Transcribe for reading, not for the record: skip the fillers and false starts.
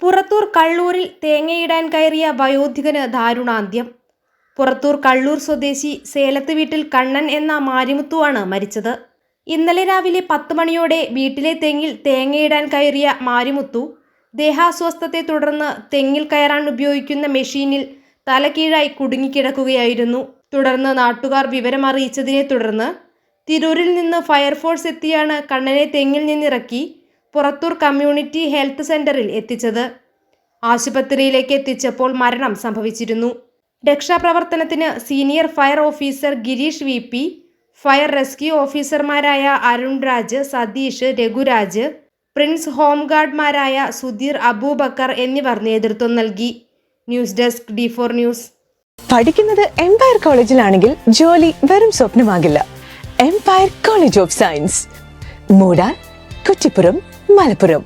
പുറത്തൂർ കള്ളൂരിൽ തേങ്ങയിടാൻ കയറിയ വയോധികന് ദാരുണാന്ത്യം. പുറത്തൂർ കള്ളൂർ സ്വദേശി സേലത്ത് വീട്ടിൽ കണ്ണൻ എന്ന മാരിമുത്തുവാണ് മരിച്ചത്. ഇന്നലെ രാവിലെ 10 മണിയോടെ വീട്ടിലെ തെങ്ങിൽ തേങ്ങയിടാൻ കയറിയ മാരിമുത്തു ദേഹാസ്വസ്ഥത്തെ തുടർന്ന് തെങ്ങിൽ കയറാൻ ഉപയോഗിക്കുന്ന മെഷീനിൽ തലകീഴായി കുടുങ്ങിക്കിടക്കുകയായിരുന്നു. തുടർന്ന് നാട്ടുകാർ വിവരമറിയിച്ചതിനെ തുടർന്ന് തിരൂരിൽ നിന്ന് ഫയർഫോഴ്സ് എത്തിയാണ് കണ്ണനെ തെങ്ങിൽ നിന്നിറക്കി പുറത്തൂർ കമ്മ്യൂണിറ്റി ഹെൽത്ത് സെന്ററിൽ എത്തിച്ചത്. ആശുപത്രിയിലേക്ക് എത്തിച്ചപ്പോൾ മരണം സംഭവിച്ചിരുന്നു. രക്ഷാപ്രവർത്തനത്തിന് senior fire officer Girish VP, fire rescue ഓഫീസർമാരായ അരുൺ രാജ്, സതീഷ്, രഘുരാജ്, പ്രിൻസ്, ഹോംഗാർഡ്മാരായ സുധീർ, അബൂബക്കർ എന്നിവർ നേതൃത്വം നൽകി. News desk D4 news. പഠിക്കുന്നത് എംപയർ കോളേജിലാണെങ്കിൽ ജോലി വെറും സ്വപ്നമാകില്ല. Empire College of Science, Moodal, Kuttippuram, Malappuram.